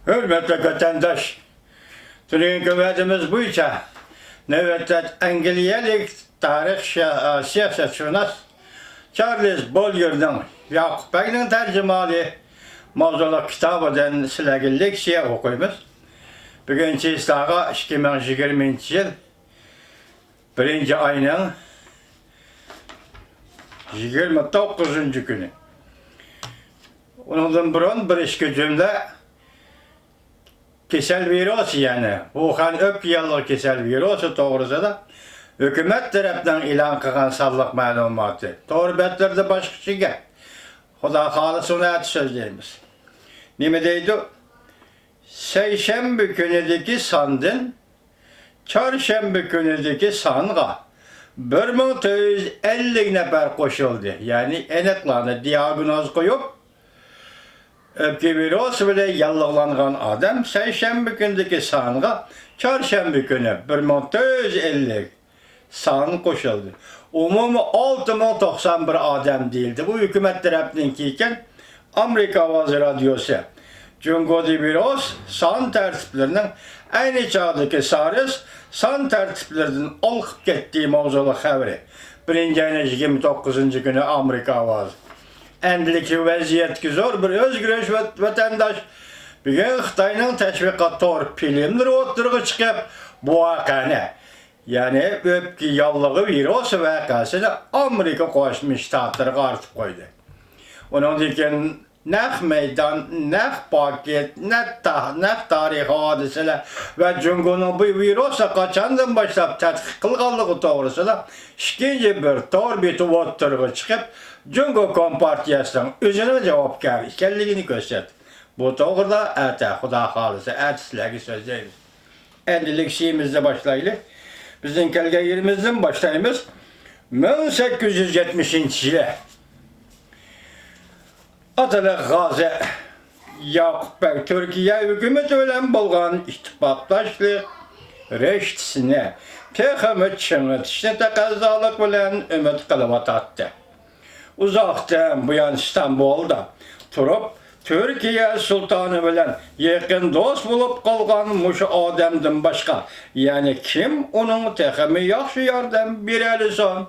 Hürmetli vatandaş, Türkiye vaadimiz boyunca nöbette Angliyalık tarih siyasetşünas Charles Bolyer'dan Yakup Bey'in tercümali mavzuluk kitabıdan sizlerge leksiya okuyumuz. Bugün çizdağı 2020 yıl 1. ayının 29. günü. Ondan burun bir işki cümle kesel virüs yani. Wuhan öpki yıllık kesel virüsü doğrusu da hükümet tarafından ilan kılgan sağlık malumatı. Doğru betlerde başka şeyge. Xuda halısını et sözleyimiz. Nime deydi? Seyşembe günüdeki sandın, çarşembe günüdeki sanğa 1950 nefer koşuldu. Yani eneklarına diagnoz koyup öpki virüs bile yallıqlanğan adam seyşembe günüdeki sanğa çarşembe günü 1950 san koşuldu. Umumi 6091 adam değildi. Bu hükümet tarafınınkiken Amerika Avazı Radyosu Cungo'da virüs san tertiplerinin aynı çağdaki SARS san tertiplerinin olğup gittiği mavzulu haberi. 1. ayın 29. günü Amerika Avazı. Endiliki vaziyet ki zor bir özgürüş vatandaş. Bugün Xitayning teşviqat filmleri oturuğa çıkıp bu vakane. Yani öpki yallığı virüs vakasını Amerika Koşmuş Ştatları artıp koydu. Onun için naq meydan, naq paket, naq tarih hadiseler ve Cungo'nun bu virüse kaçandan başlap tədqiq qılğanlığı doğrusu da ikinci bir torbeti oturuğa çıkıp Cungo Kompartiyasının özüne cevapkar ikenligini gösterdi. Bu doğruda Xuda halısı, sizlerge sözleyimiz. Endilik şeyimizde başlayalım. Bizim kelge yerimizden başlayımız 1870 yılı. Atalı Gazi Yakup Bey Türkiye hükümeti ölen bolğan ittifaqdaşlıq reştisine texamit çığıtışını taqazalık bilen ümit qılıp atatdı. Uzaqdan bu yan İstanbul'da turup Türkiye sultanı bilen yakın dost bulup kalgan muşu adamdan başka. Yani kim onun texami yaxşı yardım bireli son.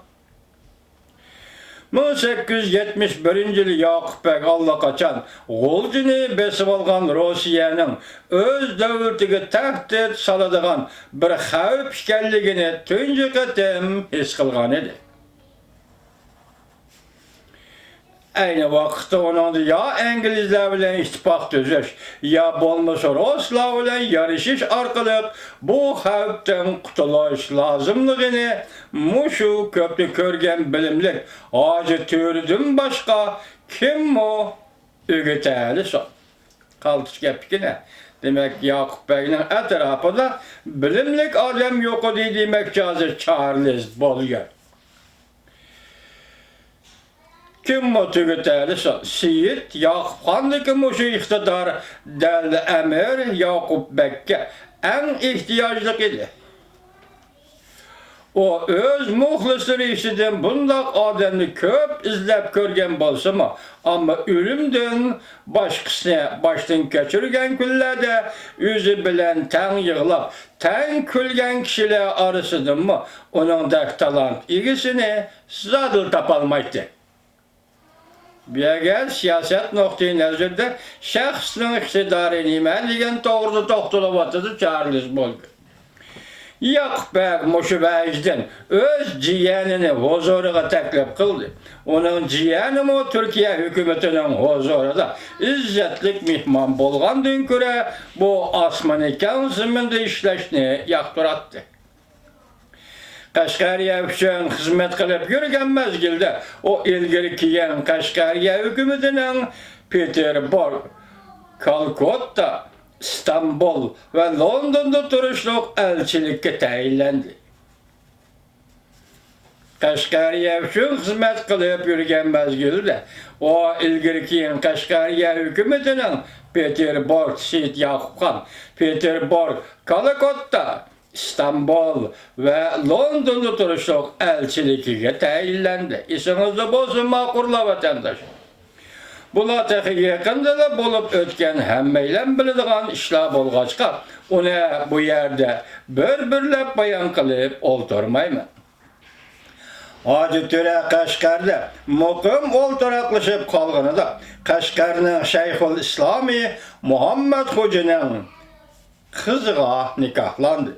1871 yılı Yakup Bey allaqaçan G'olcini besip algan Rusiyanın öz dövletiga tahdid saladığan bir xavf ekanligini tunji qatim his qilgan edi. Aynı vakitte onun ya İngilizler bilen ittifak tüzüş, ya bolmasa Ruslar bilen yarışış arkalık bu xavften qutuluş lazımlığını muşu köpni körgen bilimlik Hacı Türüdün başka kim o ügüteli son. Kaltış gepkine. Demek Yakup Bey'in etrafında bilimlik adam yok o demek cazı Charles Bolyer. Kim motivateli Seyit Yakup Han'daki muşu iktidar derdi emir Yakup Bek'e en ihtiyaçlık idi. O öz muhlisleri işiden bundak adamını köp izlep görgen bolsa mı ama ölümden başkasına baştan geçirgen küllerde yüzü bilen ten yığılap ten külgen kişiler arasıdın mı onun talant ilgisini zadıl tapalmaydı. Bir siyaset noktayı nazarda şahsının iktidarı nime degan doğruda toxtalıb atıdı Charles Bolyer. Yakup Bey muşu vecden öz ciyanini huzuriga taklif kıldı. Onun ciyanı o Türkiye hükümetinin huzurida izzetlik mihman bolğandan göre bu asmanikan ziminde işleşni yaktırattı. Qashqariya üçün xizmat qilib yurgan mezgilde o ilgili kiyen Qashqariya hükümetinin Peterburg, Kalkutta, İstanbul ve London'da turuşluq elçilikке tayinlendi. Qashqariya üçün xizmat qilib yurgan mezgilde o ilgili kiyen Qashqariya hükümetinin Peterburg, Seyit Yakup Han, Peterburg, Kalkutta, İstanbul ve London'da turuşluq elçilikiga tayinlendi. İsinizni bozun maqurla vatandaş. Bular texi yaqinda bo'lib o'tgan hammaylar biladigan ishlar bo'lg'achqa, uni bu yerda bir-birlab bayon qilib o'ltirmayman. Hoji To'ra Qashqarda muqim o'ltiraqlashib qolganida Qashqarning Shayxul Islomi Muhammad Xo'janing qiziga nikohlandi.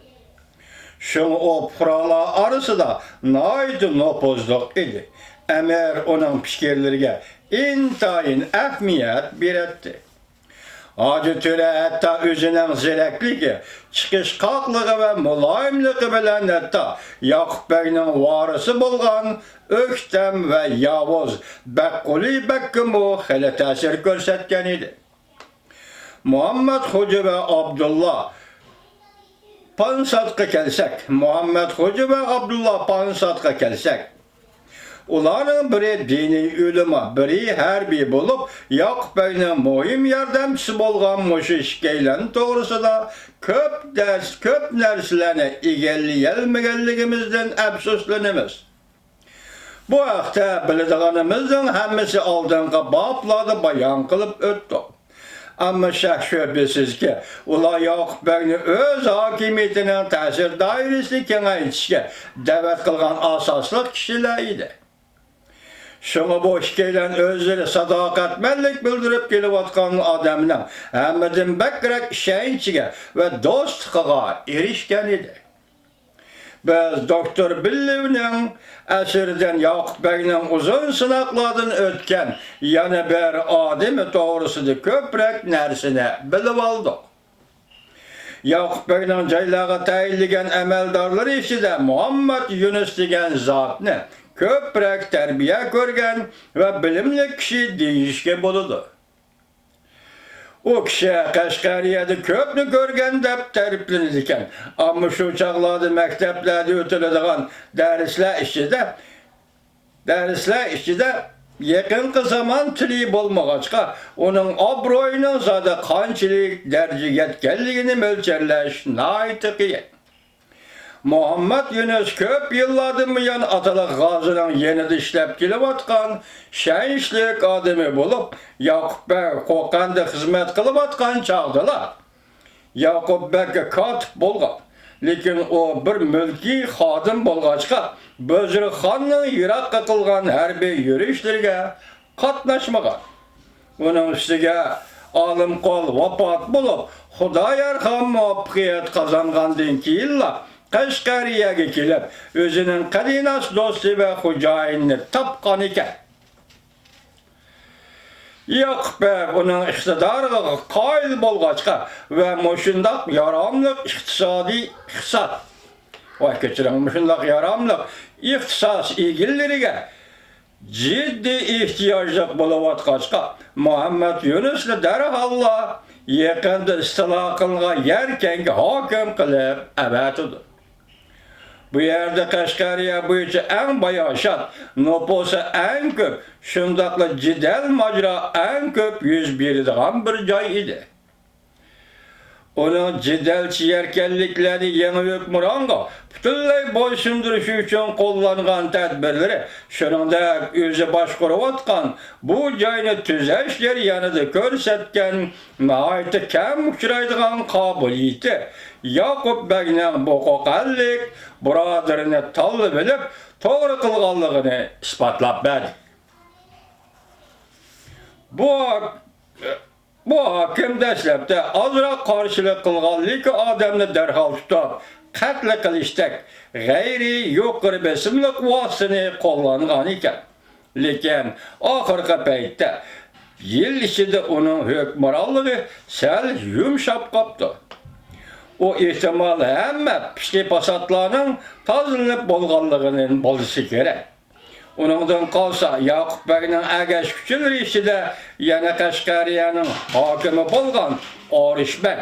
Şunu o puralar arasında naydı nopozluq idi. Əmər onun fikirlərə intayin əhmiyyət verətdi. Hacı To'ra hətta özünün zirəkliyi, çıxışqaqlığı və mülayimliyi bilən hətta Yaqub bəynin varisi bolğan Öktəm və Yavuz Bəqquli Bəqqimə xələ təsir göstərən idi. Muhammed Xoca və Abdullah Pansatqa kelsək, Muhammed Xoca və Abdullah Pansatqa kelsək, onların biri dini ölümə, biri hərbi olub, Yaqub bəynin mühim yardımçısı bolğan muşu işgəylən doğrusunda köp nərslərini egəlliyəlməgəlligimizdən əfsuslənimiz. Bu haqda bildiğinimizin həmmisi aldığınqa babladı bayan qılıb ötdü. Amma şək şübhəsiz ki, ular Yaqub bəyni öz hakimiyyətinin təsir dairəsini kengaytishga dəvət qılğan asaslıq kişilər idi. Şunu bu işgəylən özləri sadaqatmənlik bildirib gelib atqan adamının həmmədən bəkrək işəyinçiga və dostluğa erişkən idi. Biz Doktor Billivning əsridən Yaqub bəynin uzun sınaqlardan ötken yana bir adamı doğrusunda köprək nərsini bilib aldıq. Yaqub bəynin caylağa təyinləyən əməldarları içində Muhammed Yunus degan zatni köprək tərbiyə görgən və bilimli kişi deyişke buludu. O kişi Qashqariyada köpni görgən deb təriflənirkən, amma şu çağlarda məktəblərdə ötülüdüğən dərslər işçidə yakın zaman tili bolmağaçqa, onun obroyunun zadı qançilik dərci yetkənligini mölçərləş naiti qiyin. Muhammed Yunus köp yıllardan buyan Atalıq Qazının yenide işləp gelib atqan şənişlik adamı bulup Yaqub bəy qoqanda xizmət qılıb atqan çağdılar. Yaqub bəy katib bolğan. Lekin o bir mülki xadim bolğaçqa Bözrü xanның Irakqa qılğan hərbi yürüyüşlərə qatnaşmağan. Onun üstüge alım qol vafat bulup Xudayar xan muvaffaqiyət qazanğandan keyinla Qashqariyaga kelib, özünün qadinas do'sti və xo'jayinini tapqan ekan. Yaqub bəy uning iqtidoriga qoyil bo'lg'achqa və mushundaq yaramlıq iqtisadi iqtisod mushundaq yaramlıq ixtisas egillariga ciddi ehtiyojliq bo'layotg'achqa Muhammed Yunusni darhalla yaqinda istilo qilgan yarkanga hokim qilib avatidi. Bu yerde Qashqariya bo'yicha eng bayoşat, noposa eng ko'p, shundaqla jidal majra eng ko'p yuz beradigan bir joy edi. Onun jidalchi erkanliklari yangi hukmronga butunlay bo'ysundirish uchun qo'llangan tadbirlari, shuningdek o'zi boshqarayotgan bu joyni tuzash jarayonida ko'rsatgan nihoyatda kam uchraydigan qobiliyati Yaqub bəyning bu qo'qallik birodarini tanlab bilib, to'g'ri qilganligini isbotlab berdi. Bu hakim dastlabda ozroq qarshilik qilgan, lekin odamni darhol tutib, qatl qilishdak g'ayri yuqori besimliq vositani qo'llangan ekan. Lekin oxirgi paytda yil ichida uning hukmronligi sal yumshab qopti. O ehtimal hamma psixopatlarning tozlanib bo'lganligining bo'lishi kerak. Uningdan qolsa Yaqub bəyning agash kuchilari ichida yana Qashqariyaning hokimi bo'lgan Orishbek.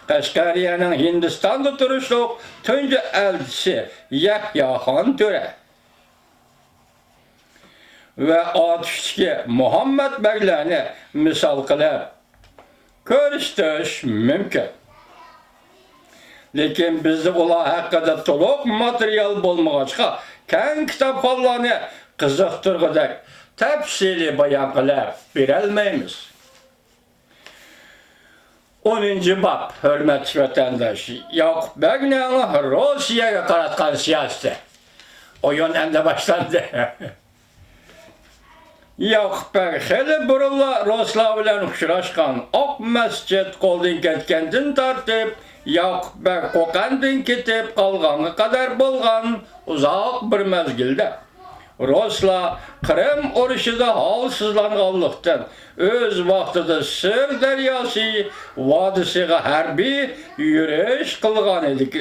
Qashqariyaning Hindistonda turishliq tunji elchisi Yahyo Xon To'ra va Otishki Muhammad bəylarni misol qilib ko'rishtish mumkin. Lekin bizda ular haqida to'liq material bo'lmag'achqa, keng kitobxonlarni qiziqtirg'idek tepsili bayan qilib berelmeymiz. 10. bab, hürmetli vatandaş, Yakup Begne'nin Rusya'ya qaratqan siyaseti. Oyun endi başlandı. Yakup Beg heli burunla Ruslar bilen uçraşkan, Ok Mescid qo'ldan ketgandan tartib, Yakup Beg Qo'qondan ketib qolganga qadar bo'lgan uzoq bir mezgilde Ruslar Kırım urushida holsizlanganlikdan o'z vaqtida Sir daryosi vodisiga harbiy yurish qilgan edik.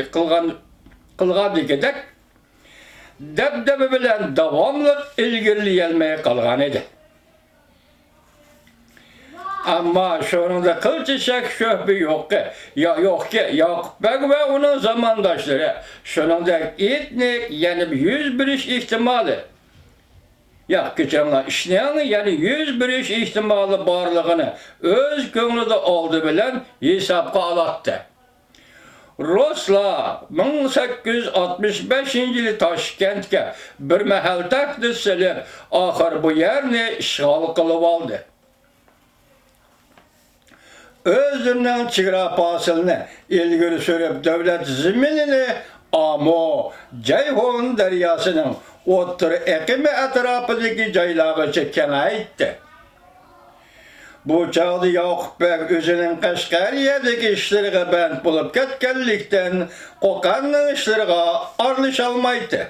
Dabdaba bilan davomli ilgirleyolmay qolgan edi. Ammo shuningda qilchi shak shubha yo'qki, Yakup Beg va uning zamondoshlari shuningdek etnik, ya'ni yuz berish ehtimoli kechiringlar, ishning ya'ni yuz berish ehtimoli borligini o'z ko'nglida oldi bilan hisobga olatdi. Ruslar 1865-yili Toshkentga bir mahal tahdid silib, oxir bu yerni ishg'ol qilib oldi. Özünün chegara posilini ilgari surib, davlat zaminini Amo, Ceyhun daryosining o'tir eqimi atrofidagi joylargacha kengaytdi. Bu chog'da Yakup Beg o'zining Qashqariyadagi ishlariga band bo'lib ketganlikdan Qo'qonning ishlariga aralasholmaydi.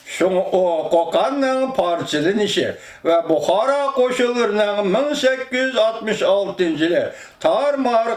Şunu o Qo'qonning parchalanishi va Buxoro qo'shinlarining 1866-yili Tarmar